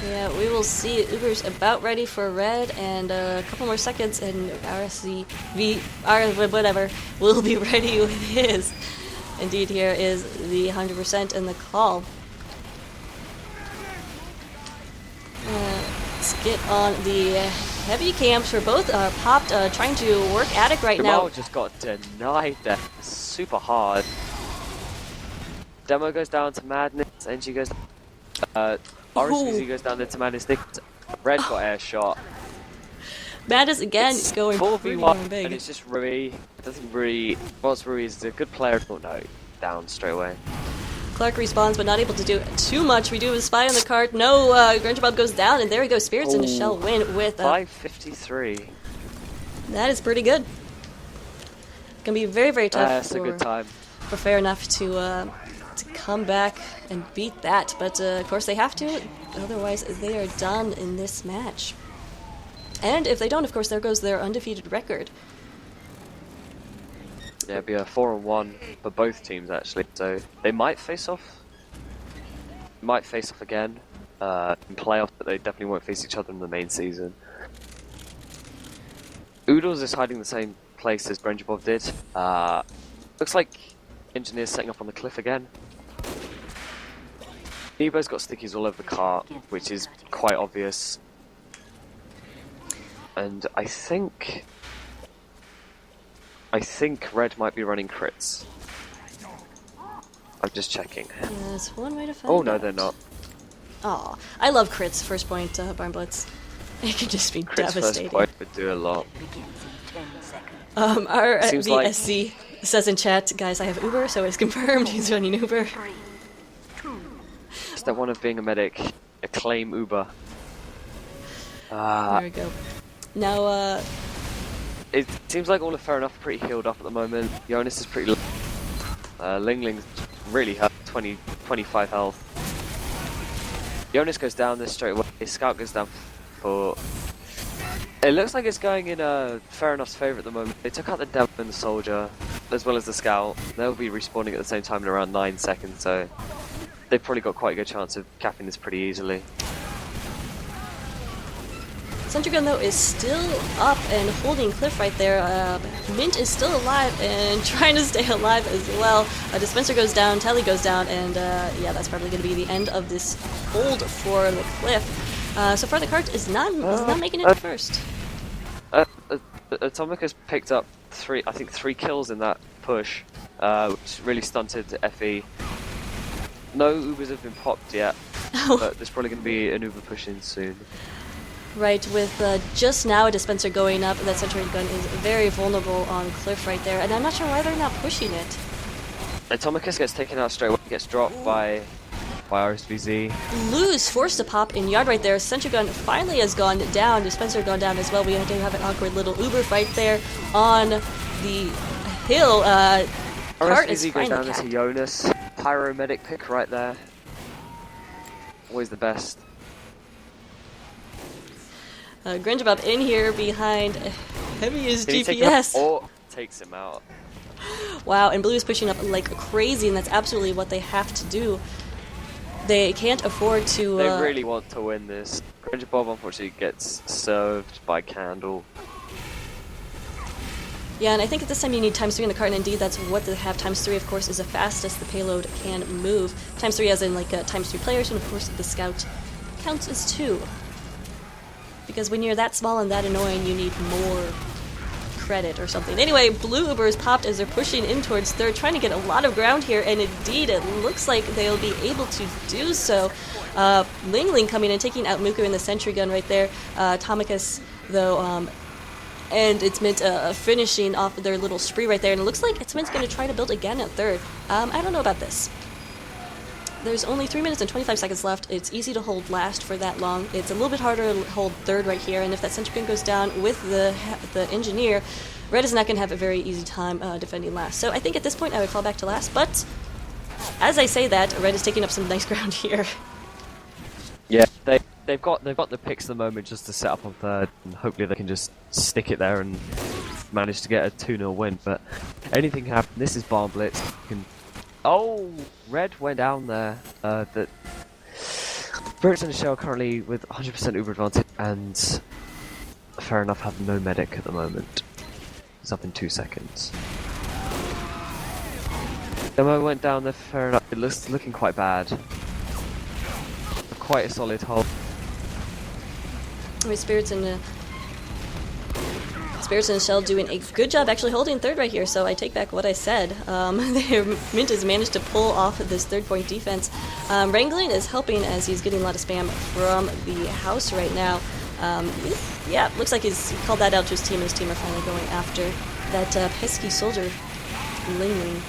Yeah, we will see. Uber's about ready for Red, and a couple more seconds, and whatever, will be ready with his. Indeed, here is the 100% in the call. Let's get on the heavy camps for both. Popped, trying to work Attic right now. Jamal just got denied there. Super hard. Demo goes down to Madness. NG goes down. RSVZ goes down there to Madness. Red got air shot. Madness again is going 4v1, big. and it's just Rui. Rui is a good player. Oh no, down straight away. Clark respawns, but not able to do too much. We do have a spy on the cart. No, Granger Bob goes down, and there we go. Spirits in the shell win with 553. That is pretty good. Gonna be very, very tough. That's a good time for Fair Enough to come back and beat that, but of course they have to. Otherwise, they are done in this match. And if they don't, of course, there goes their undefeated record. Yeah, it'd be a 4-1 for both teams actually. So they might face off. Again in playoffs, but they definitely won't face each other in the main season. Oodles is hiding the same place as Brenjabov did. Looks like Engineer's setting up on the cliff again. Neebo's got stickies all over the cart, which is quite obvious. And I think Red might be running crits. I'm just checking. That's one way to find Oh no, out. they're not. Aw, I love crits first point Barnblitz. It can just be Crits devastating. first point would do a lot. Our Seems like- VSC says in chat, guys, I have Uber, so it's confirmed he's running Uber. Step one of being a medic, acclaim Uber. There we go. Now, It seems like all of Fair Enough are pretty healed up at the moment. Jonas is pretty low. Ling Ling's really hurt, 25 health. Jonas goes down this straight away. His scout goes down for... It looks like it's going in Fair Enough's favour at the moment. They took out the Devil and the Soldier, as well as the Scout. They'll be respawning at the same time in around 9 seconds, so they've probably got quite a good chance of capping this pretty easily. Sentry Gun, though, is still up and holding Cliff right there. Mint is still alive and trying to stay alive as well. Dispenser goes down, Telly goes down, and yeah, that's probably going to be the end of this hold for the Cliff. So far, the cart is not making it first. Atomic has picked up three kills in that push, which really stunted FE. No Ubers have been popped yet, but there's probably going to be an Uber push in soon. Right, with just now a dispenser going up, that Sentry Gun is very vulnerable on Cliff right there, and I'm not sure why they're not pushing it. Atomicus gets taken out straight away, gets dropped by RSVZ. Lou's forced to pop in yard right there. Sentry Gun finally has gone down, dispenser gone down as well. We do have an awkward little Uber fight there on the hill. Cart is RSVZ goes down finally to capped. Jonas. Pyromedic pick right there. Always the best. Grinjabop in here behind heavy as Can he take him out GPS. or takes him out? Wow, and Blue is pushing up like crazy, and that's absolutely what they have to do. They can't afford to... They really want to win this. Granger Bob unfortunately gets served by Candle. Yeah, and I think at this time you need ×3 in the cart, and indeed that's what they have. ×3, of course, is the fastest the payload can move. ×3 as in like ×3 players, and of course the Scout counts as 2. Because when you're that small and that annoying, you need more credit or something. Anyway, Blue Uber is popped as they're pushing in towards third, trying to get a lot of ground here, and indeed it looks like they'll be able to do so. Ling Ling coming in, taking out Muku in the Sentry Gun right there. Tomicus, though, and it's Mint finishing off their little spree right there, and it looks like it's Mint's going to try to build again at third. I don't know about this. There's only 3 minutes and 25 seconds left. It's easy to hold last for that long. It's a little bit harder to hold third right here, and if that Sentry Gun goes down with the Engineer, Red is not going to have a very easy time defending last. So I think at this point I would fall back to last, but as I say that, Red is taking up some nice ground here. Yeah, they've got the picks at the moment just to set up on third, and hopefully they can just stick it there and manage to get a 2-0 win. But anything can happen. This is Barnblitz. Oh, Red went down there. That Spirits and Shell currently with 100% Uber advantage, and Fair Enough have no medic at the moment. It's up in 2 seconds. Demo went down there. Fair Enough. It looks looking quite bad. Quite a solid hold. With Spirits and Shell doing a good job actually holding third right here, so I take back what I said. Mint has managed to pull off this 3rd point defense. Wrangling is helping as he's getting a lot of spam from the house right now. Yeah, looks like he's called that out to his team, and his team are finally going after that pesky soldier, Ling Ling.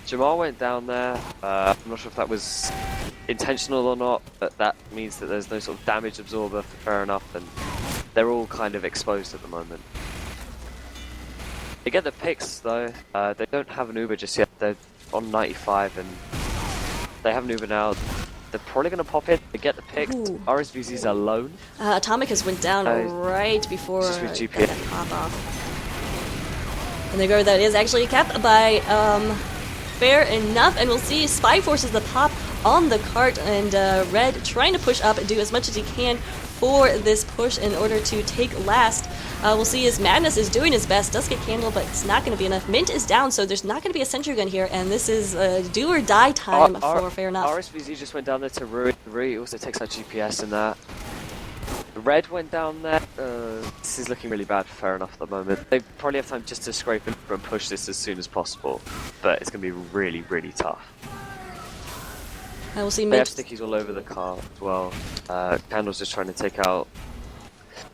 Jamal went down there. I'm not sure if that was intentional or not, but that means that there's no sort of damage absorber for Fair Enough, and they're all kind of exposed at the moment. They get the picks though. They don't have an Uber just yet. They're on 95 and they have an Uber now. They're probably going to pop in. They get the picks. Ooh. RSVZ's alone. Atomic has went down right before just with that GPS. pop off. And the guard that is actually capped by Fair Enough, and we'll see Spy forces the pop on the cart, and Red trying to push up and do as much as he can for this push in order to take last. We'll see as Madness is doing his best, does get Candle, but it's not going to be enough. Mint is down, so there's not going to be a sentry gun here, and this is do or die time for Fair Enough. RSVZ just went down there to Rui. Rui also takes out GPS in that. Red went down there. This is looking really bad for Fair Enough at the moment. They probably have time just to scrape and push this as soon as possible, but it's going to be really, really tough. We'll see They have stickies all over the car as well. Candle's just trying to take out.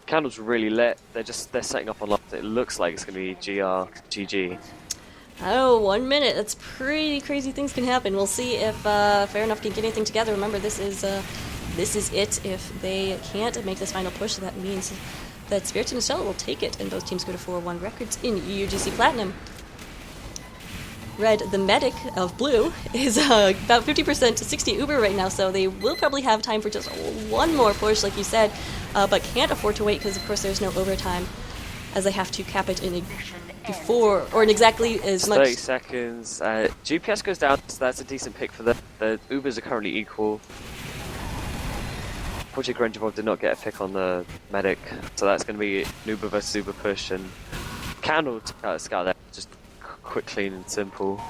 Candle's really lit. They're setting up on lots. It looks like it's going to be GG. Oh, 1 minute. That's pretty crazy. Things can happen. We'll see if Fair Enough can get anything together. Remember, this is it. If they can't make this final push, that means that Spirits and Estella will take it, and both teams go to 4-1 records in UGC Platinum. Red, the medic of blue, is about 50% to 60 Uber right now, so they will probably have time for just one more push, like you said, but can't afford to wait because, of course, there's no overtime, as they have to cap it in before, or in exactly as much. 30 seconds. GPS goes down, so that's a decent pick for them. The Ubers are currently equal. Unfortunately, Grenjavov did not get a pick on the medic, so that's going to be an Uber versus Uber push, and Candle took out a scout there, just quick, clean, and simple.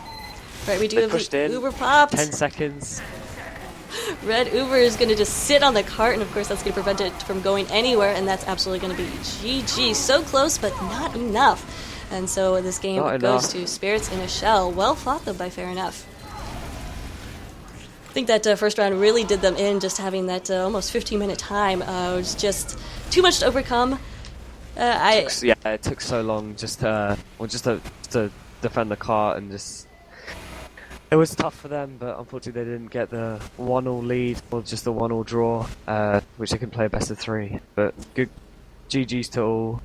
Right, we do have the Uber popped. 10 seconds. Red Uber is going to just sit on the cart, and of course that's going to prevent it from going anywhere, and that's absolutely going to be GG. So close, but not enough. And so this game goes to Spirits in a Shell. Well fought, though, by Fair Enough. I think that first round really did them in, just having that almost 15-minute time. It was just too much to overcome. It took so long just to defend the car, and just it was tough for them, but unfortunately they didn't get the 1-1 lead or just the 1-1 draw, which they can play a best of 3. But good GG's to all.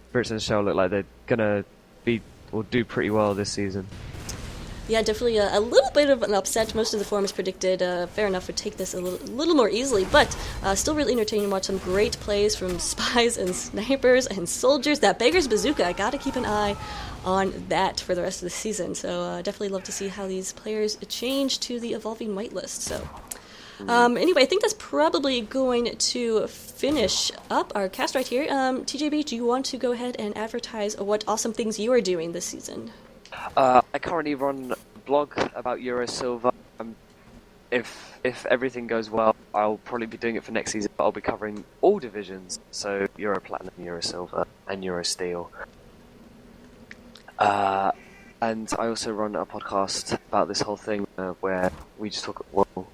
Spirits in the Shell look like they're gonna do pretty well this season. Yeah, definitely a little bit of an upset. Most of the forums predicted Fair Enough would take this a little more easily, but still really entertaining to watch some great plays from spies and snipers and soldiers. That Beggar's Bazooka, I gotta keep an eye on that for the rest of the season. So definitely love to see how these players change to the evolving whitelist. So anyway, I think that's probably going to finish up our cast right here. TJB, do you want to go ahead and advertise what awesome things you are doing this season? I currently run a blog about Euro Silver. If everything goes well, I'll probably be doing it for next season, but I'll be covering all divisions, so Euro Platinum, Euro Silver, and Euro Steel. And I also run a podcast about this whole thing where we just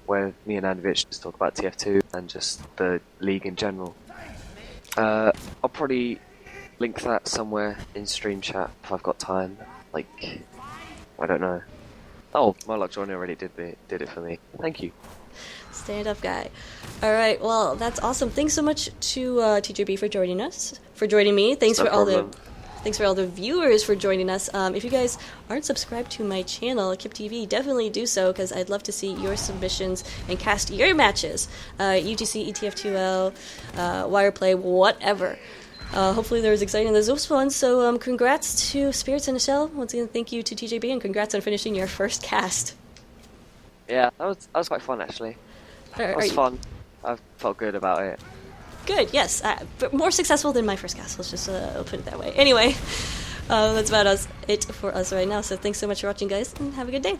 where me and Andovich just talk about TF2 and just the league in general. I'll probably link that somewhere in stream chat if I've got time. Like, I don't know. Oh, my luck, Johnny already did it for me. Thank you. Stand up guy. All right, well, that's awesome. Thanks so much to TJB for joining me. Thanks for all the viewers for joining us. If you guys aren't subscribed to my channel, Kip TV, definitely do so, because I'd love to see your submissions and cast your matches. UGC, ETF2L, Wireplay, whatever. Hopefully they're as exciting as those ones. So congrats to Spirits in a Shell. Once again, thank you to TJB, and congrats on finishing your first cast. Yeah, that was quite fun, actually. It was fun. I felt good about it. Good, yes. But more successful than my first cast. Let's just put it that way. Anyway, that's about it for us right now. So thanks so much for watching, guys, and have a good day.